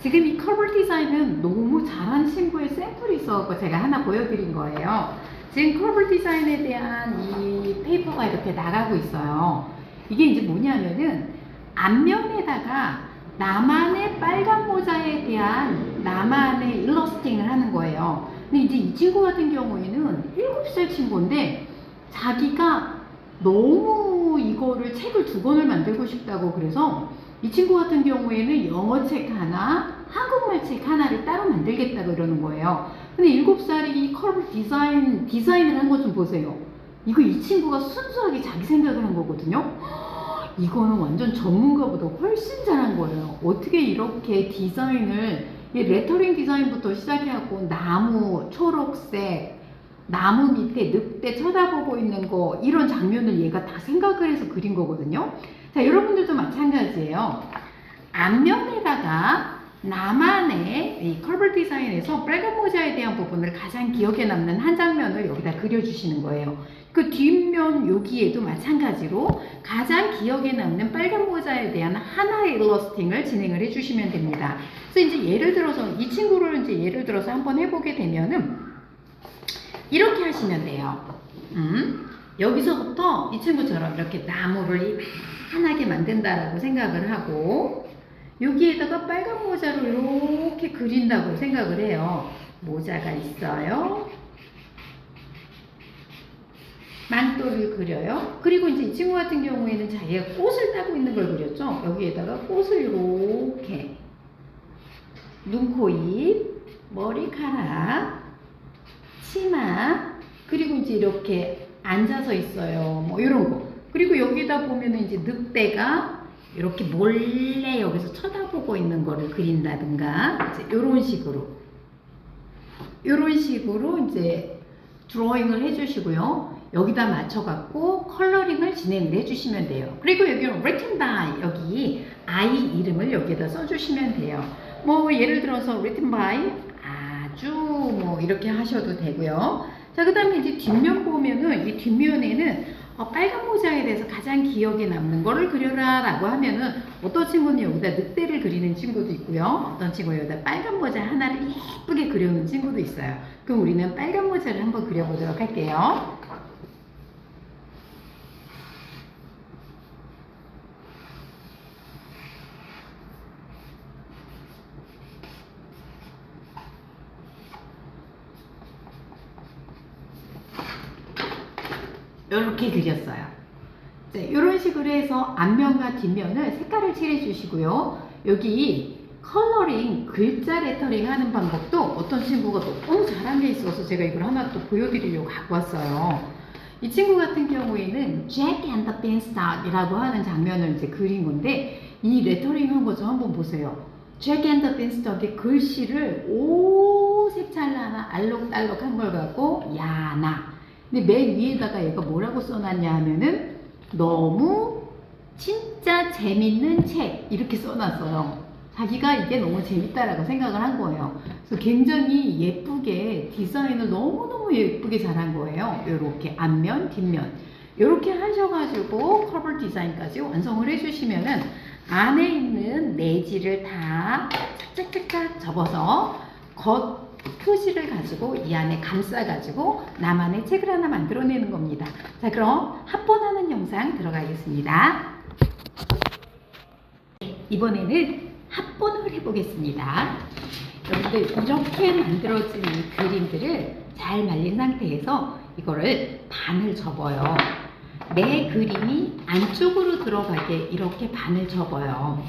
지금 이 커버 디자인은 너무 잘한 친구의 샘플이 있어서 제가 하나 보여드린 거예요. 지금 커버 디자인에 대한 이 페이퍼가 이렇게 나가고 있어요. 이게 이제 뭐냐면은 앞면에다가 나만의 빨간 모자에 대한 나만의 일러스팅을 하는 거예요. 근데 이제 이 친구 같은 경우에는 7살 친구인데 자기가 너무 이거를 책을 2권을 만들고 싶다고 그래서 이 친구 같은 경우에는 영어 책 하나, 한국말 책 하나를 따로 만들겠다 그러는 거예요. 근데 7살이 이 커버 디자인을 한 것 좀 보세요. 이거 이 친구가 순수하게 자기 생각을 한 거거든요. 이거는 완전 전문가보다 훨씬 잘한 거예요. 어떻게 이렇게 디자인을, 이 레터링 디자인부터 시작해갖고 나무, 초록색, 나무 밑에 늑대 쳐다보고 있는 거, 이런 장면을 얘가 다 생각을 해서 그린 거거든요. 자, 여러분들도 마찬가지예요. 앞면에다가 나만의 이 커버 디자인에서 빨간 모자에 대한 부분을 가장 기억에 남는 한 장면을 여기다 그려주시는 거예요. 그 뒷면 여기에도 마찬가지로 가장 기억에 남는 빨간 모자에 대한 하나의 일러스팅을 진행을 해주시면 됩니다. 그래서 이제 예를 들어서 이 친구를 이제 예를 들어서 한번 해보게 되면은 이렇게 하시면 돼요. 여기서부터 이 친구처럼 이렇게 나무를 이만하게 만든다라고 생각을 하고 여기에다가 빨간 모자를 이렇게 그린다고 생각을 해요. 모자가 있어요. 망토를 그려요. 그리고 이제 이 친구 같은 경우에는 자기가 꽃을 따고 있는 걸 그렸죠. 여기에다가 꽃을 이렇게 눈, 코, 입, 머리카락, 치마, 그리고 이제 이렇게 앉아서 있어요. 뭐 이런 거. 그리고 여기다 보면은 이제 늑대가 이렇게 몰래 여기서 쳐다보고 있는 거를 그린다든가 이제 이런 식으로 이제 드로잉을 해주시고요. 여기다 맞춰갖고 컬러링을 진행을 해주시면 돼요. 그리고 여기는 written by, 여기 아이 이름을 여기에다 써주시면 돼요. 뭐 예를 들어서 written by 아주 뭐 이렇게 하셔도 되고요. 자, 그 다음에 이제 뒷면 보면은 이 뒷면에는 빨간 모자에 대해서 가장 기억에 남는 거를 그려라 라고 하면은 어떤 친구는 여기다 늑대를 그리는 친구도 있고요. 어떤 친구는 여기다 빨간 모자 하나를 예쁘게 그려놓은 친구도 있어요. 그럼 우리는 빨간 모자를 한번 그려보도록 할게요. 이렇게 그렸어요. 자, 이런 식으로 해서 앞면과 뒷면을 색깔을 칠해 주시고요. 여기 컬러링, 글자 레터링 하는 방법도 어떤 친구가 너무 잘한 게 있어서 제가 이걸 하나 또 보여드리려고 갖고 왔어요. 이 친구 같은 경우에는 Jack and the Beanstalk 이라고 하는 장면을 이제 그린 건데 이 레터링 한 거 좀 한번 보세요. Jack and the Beanstalk의 글씨를 오색찰나나 알록달록한 걸 갖고 야나, 근데 맨 위에다가 얘가 뭐라고 써놨냐 하면은 너무 진짜 재밌는 책 이렇게 써놨어요. 자기가 이게 너무 재밌다라고 생각을 한 거예요. 그래서 굉장히 예쁘게 디자인을 너무너무 예쁘게 잘한 거예요. 이렇게 앞면, 뒷면 이렇게 하셔가지고 커버 디자인까지 완성을 해주시면은 안에 있는 내지를 다 착착착착 접어서 겉 표지를 가지고 이 안에 감싸가지고 나만의 책을 하나 만들어내는 겁니다. 자, 그럼 합본하는 영상 들어가겠습니다. 이번에는 합본을 해보겠습니다. 여러분들 이렇게 만들어진 이 그림들을 잘 말린 상태에서 이거를 반을 접어요. 내 그림이 안쪽으로 들어가게 이렇게 반을 접어요.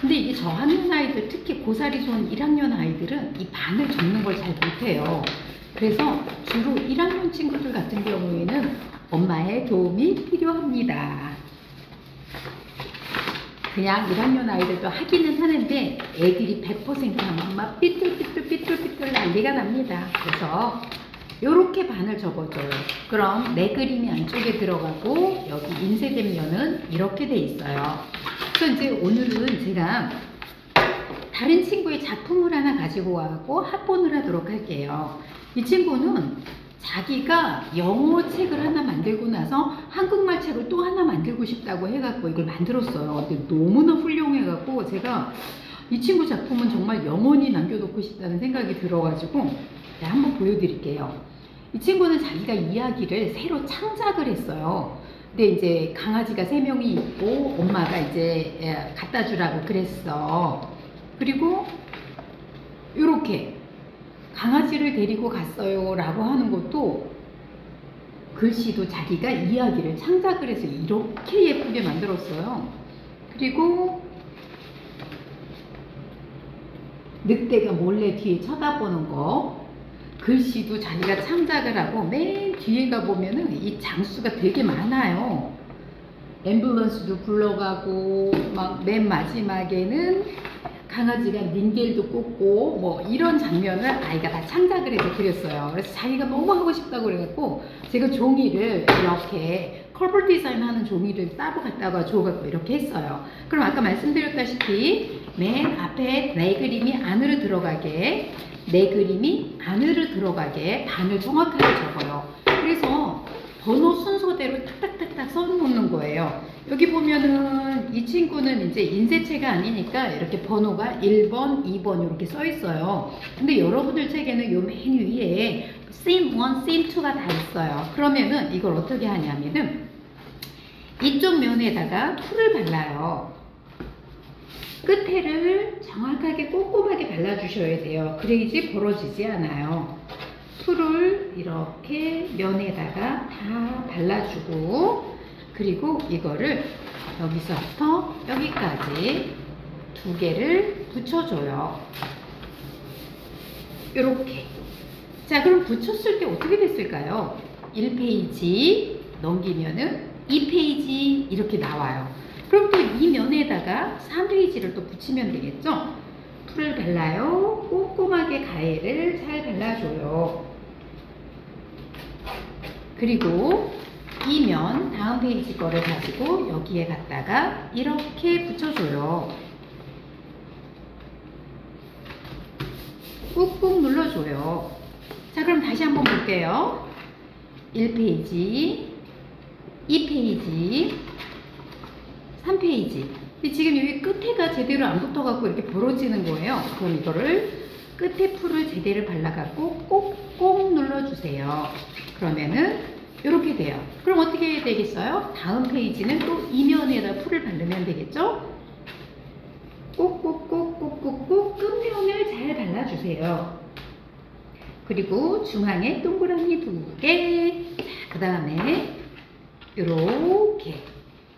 근데 이게 저학년 아이들, 특히 고사리 손 1학년 아이들은 이 반을 접는 걸 잘 못해요. 그래서 주로 1학년 친구들 같은 경우에는 엄마의 도움이 필요합니다. 그냥 1학년 아이들도 하기는 하는데 애들이 100% 하면 엄마 삐뚤삐뚤 난리가 납니다. 그래서 이렇게 반을 접어줘요. 그럼 내 그림이 안쪽에 들어가고 여기 인쇄된 면은 이렇게 돼 있어요. 그래서 이제 오늘은 제가 다른 친구의 작품을 하나 가지고 와고 합본을 하도록 할게요. 이 친구는 자기가 영어 책을 하나 만들고 나서 한국말 책을 또 하나 만들고 싶다고 해갖고 이걸 만들었어요. 근데 너무나 훌륭해갖고 제가 이 친구 작품은 정말 영원히 남겨놓고 싶다는 생각이 들어가지고 한번 보여드릴게요. 이 친구는 자기가 이야기를 새로 창작을 했어요. 근데 이제 강아지가 3명이 있고 엄마가 이제 갖다 주라고 그랬어. 그리고 이렇게 강아지를 데리고 갔어요 라고 하는 것도 글씨도 자기가 이야기를 창작을 해서 이렇게 예쁘게 만들었어요. 그리고 늑대가 몰래 뒤에 쳐다보는 거 글씨도 자기가 창작을 하고 맨 뒤에 가보면은 이 장수가 되게 많아요. 앰뷸런스도 불러가고 막 맨 마지막에는 강아지가 닌겔도 꽂고 뭐 이런 장면을 아이가 다 창작을 해서 그렸어요. 그래서 자기가 너무 하고 싶다고 그래갖고 제가 종이를 이렇게 컬러 디자인 하는 종이를 따로 갖다가 줘갖고 이렇게 했어요. 그럼 아까 말씀드렸다시피 맨 앞에 내 그림이 안으로 들어가게 반을 정확하게 적어요. 그래서 번호 순서대로 탁탁탁탁 써놓는 거예요. 여기 보면은 이 친구는 이제 인쇄체가 아니니까 이렇게 번호가 1번, 2번 이렇게 써 있어요. 근데 여러분들 책에는 요 맨 위에 씬 1, 씬 2가 다 있어요. 그러면은 이걸 어떻게 하냐면은 이쪽 면에다가 풀을 발라요. 끝에를 정확하게 꼼꼼하게 발라주셔야 돼요. 그래야지 벌어지지 않아요. 풀을 이렇게 면에다가 다 발라주고 그리고 이거를 여기서부터 여기까지 2개를 붙여줘요. 이렇게. 자, 그럼 붙였을 때 어떻게 됐을까요? 1페이지 넘기면은 2페이지 이렇게 나와요. 그럼 또 이 면에다가 3페이지를 또 붙이면 되겠죠? 풀을 발라요. 꼼꼼하게 가해를 잘 발라줘요. 그리고 이 면 다음 페이지 거를 가지고 여기에 갖다가 이렇게 붙여줘요. 꾹꾹 눌러줘요. 자, 그럼 다시 한번 볼게요. 1페이지, 2페이지, 3페이지. 근데 지금 여기 끝에가 제대로 안 붙어갖고 이렇게 벌어지는 거예요. 그럼 이거를 끝에 풀을 제대로 발라갖고 꼭꼭 눌러주세요. 그러면은 이렇게 돼요. 그럼 어떻게 해야 되겠어요? 다음 페이지는 또 이면에다 풀을 바르면 되겠죠? 꼭꼭꼭꼭꼭꼭 끝면을 잘 발라주세요. 그리고 중앙에 동그라미 2개. 그 다음에 이렇게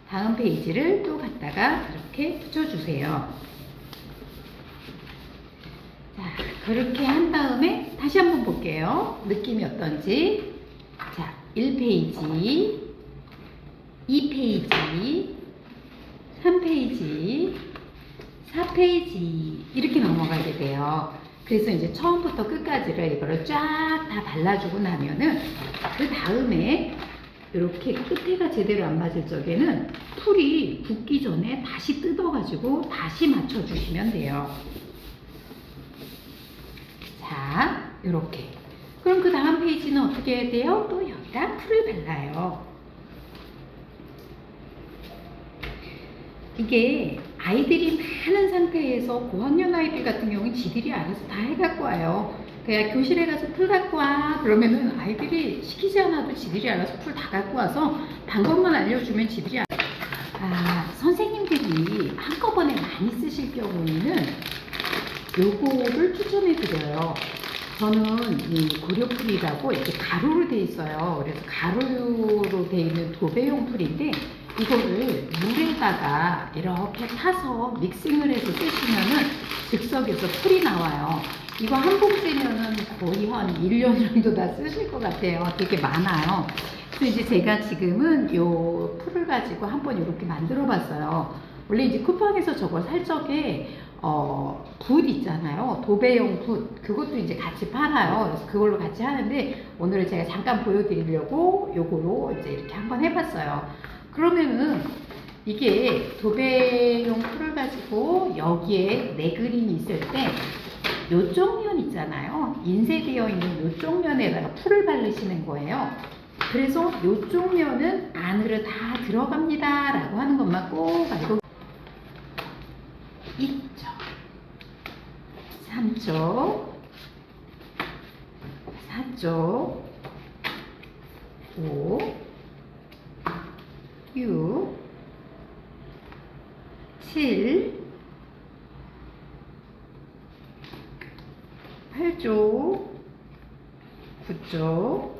다음 페이지를 또 갖다가 이렇게 붙여주세요. 자, 그렇게 한 다음에 다시 한번 볼게요. 느낌이 어떤지. 자, 1페이지, 2페이지, 3페이지, 4페이지 이렇게 넘어가게 돼요. 그래서 이제 처음부터 끝까지를 이거를 쫙 다 발라주고 나면은 그 다음에 이렇게 끝에가 제대로 안 맞을 적에는 풀이 붓기 전에 다시 뜯어가지고 다시 맞춰주시면 돼요. 자, 이렇게. 그럼 그 다음 페이지는 어떻게 해야 돼요? 또 여기다 풀을 발라요. 이게 아이들이 많은 상태에서 고학년 아이들 같은 경우는 지들이 알아서 다 해갖고 와요. 그냥 교실에 가서 풀 갖고 와 그러면은 아이들이 시키지 않아도 지들이 알아서 풀 다 갖고 와서 방법만 알려주면 지들이 선생님들이 한꺼번에 많이 쓰실 경우에는 요거를 추천해 드려요. 저는 이 고려풀이라고 이렇게 가루로 돼 있어요. 그래서 가루로 돼 있는 도배용 풀인데 이거를 물에다가 이렇게 타서 믹싱을 해서 쓰시면은 즉석에서 풀이 나와요. 이거 한 봉지면은 거의 한 1년 정도 다 쓰실 것 같아요. 되게 많아요. 그래서 이제 제가 지금은 요 풀을 가지고 한번 이렇게 만들어 봤어요. 원래 이제 쿠팡에서 저거 살 적에 붓 있잖아요. 도배용 붓. 그것도 이제 같이 팔아요. 그래서 그걸로 같이 하는데 오늘은 제가 잠깐 보여드리려고 요거로 이제 이렇게 한번 해봤어요. 그러면은 이게 도배용 풀을 가지고 여기에 내 그림이 있을 때 요쪽 면 있잖아요. 인쇄되어 있는 요쪽 면에다가 풀을 바르시는 거예요. 그래서 요쪽 면은 안으로 다 들어갑니다 라고 하는 것만 꼭 알고 2쪽 3쪽 4쪽 5 6 7 8쪽 9쪽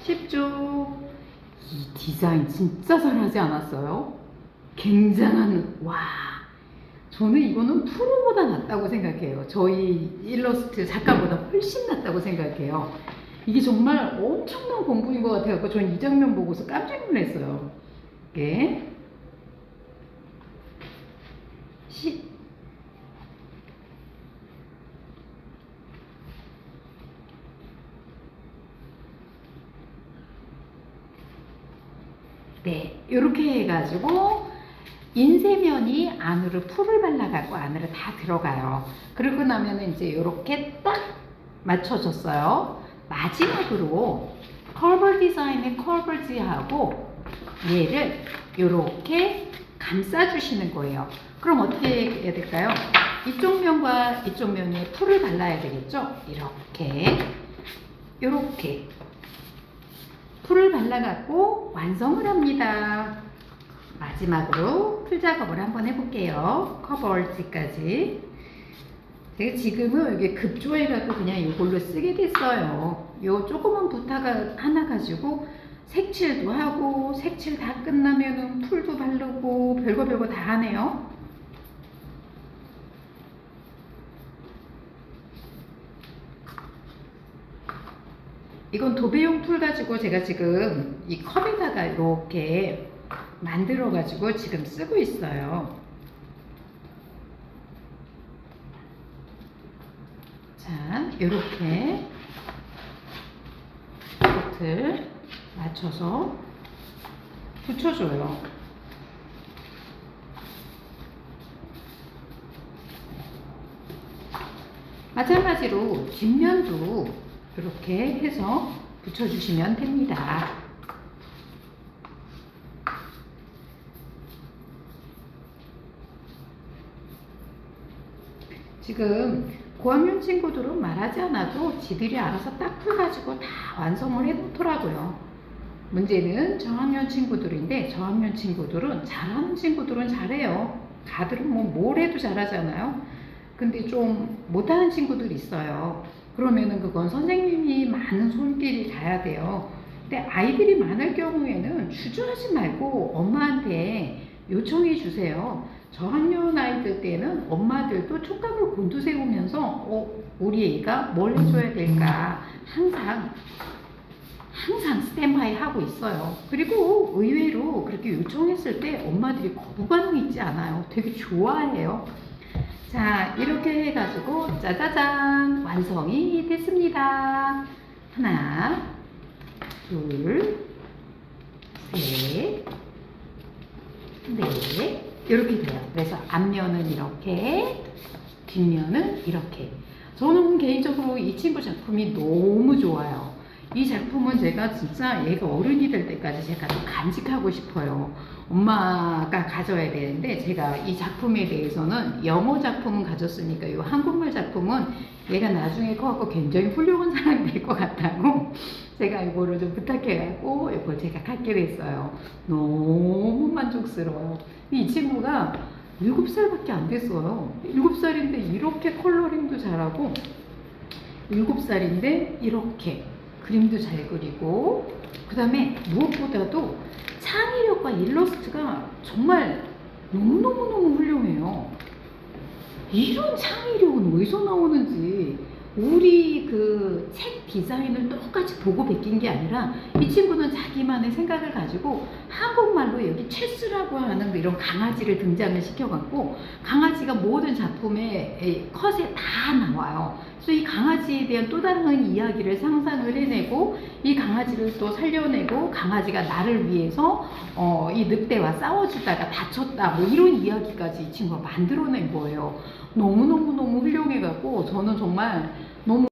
10쪽. 이 디자인 진짜 잘하지 않았어요? 굉장한, 와, 저는 이거는 프로보다 낫다고 생각해요. 저희 일러스트 작가보다 훨씬 낫다고 생각해요. 이게 정말 엄청난 공부인 것 같아요. 저는 이 장면 보고서 깜짝 놀랐어요. 이게 네, 이렇게 해가지고 인쇄면이 안으로 풀을 발라갖고 안으로 다 들어가요. 그러고 나면은 이제 이렇게 딱 맞춰졌어요. 마지막으로 컬버 디자인의 컬버지하고 얘를 이렇게 감싸주시는 거예요. 그럼 어떻게 해야 될까요? 이쪽 면과 이쪽 면에 풀을 발라야 되겠죠? 이렇게 풀을 발라갖고 완성을 합니다. 마지막으로 풀 작업을 한번 해볼게요. 커버지까지. 제가 지금은 이게 급조해갖고 그냥 이걸로 쓰게 됐어요. 요 조그만 부타가 하나 가지고 색칠도 하고, 색칠 다 끝나면은 풀도 바르고 별거 다 하네요. 이건 도배용 풀 가지고 제가 지금 이 컵에다가 이렇게 만들어 가지고 지금 쓰고 있어요. 자, 이렇게 끝을 맞춰서 붙여줘요. 마찬가지로 뒷면도 이렇게 해서 붙여주시면 됩니다. 지금 고학년 친구들은 말하지 않아도 지들이 알아서 딱 풀 가지고 다 완성을 해 놓더라고요. 문제는 저학년 친구들인데, 저학년 친구들은 잘하는 친구들은 잘해요. 다들은 뭘 해도 잘하잖아요. 근데 좀 못하는 친구들이 있어요. 그러면은 그건 선생님이 많은 손길이 가야 돼요. 근데 아이들이 많을 경우에는 주저하지 말고 엄마한테 요청해 주세요. 저학년 아이들 때는 엄마들도 촉각을 곤두세우면서 우리 애가 뭘 해줘야 될까 항상 스탠바이 하고 있어요. 그리고 의외로 그렇게 요청했을 때 엄마들이 거부 반응 있지 않아요. 되게 좋아해요. 자, 이렇게 해가지고 짜자잔 완성이 됐습니다. 하나, 둘, 셋, 넷, 이렇게 돼요. 그래서 앞면은 이렇게, 뒷면은 이렇게. 저는 개인적으로 이 친구 작품이 너무 좋아요. 이 작품은 제가 진짜 얘가 어른이 될 때까지 제가 또 간직하고 싶어요. 엄마가 가져야 되는데, 제가 이 작품에 대해서는 영어 작품은 가졌으니까 이 한국말 작품은 얘가 나중에 커갖고 굉장히 훌륭한 사람이 될 것 같다고 제가 이거를 좀 부탁해갖고 이걸 제가 갖게 됐어요. 너무 만족스러워요. 이 친구가 7살밖에 안 됐어요. 7살인데 이렇게 컬러링도 잘하고, 7살인데 이렇게 그림도 잘 그리고, 그 다음에 무엇보다도 창의력과 일러스트가 정말 너무너무 훌륭해요. 이런 창의력은 어디서 나오는지, 우리 그 책 디자인을 똑같이 보고 베낀 게 아니라 이 친구는 자기만의 생각을 가지고 한국말로 여기 체스라고 하는 이런 강아지를 등장을 시켜갖고 강아지가 모든 작품의 컷에 다 나와요. 그래서 이 강아지에 대한 또 다른 이야기를 상상을 해내고 이 강아지를 또 살려내고 강아지가 나를 위해서 이 늑대와 싸워주다가 다쳤다 뭐 이런 이야기까지 이 친구가 만들어낸 거예요. 너무너무 훌륭해갖고 저는 정말 너무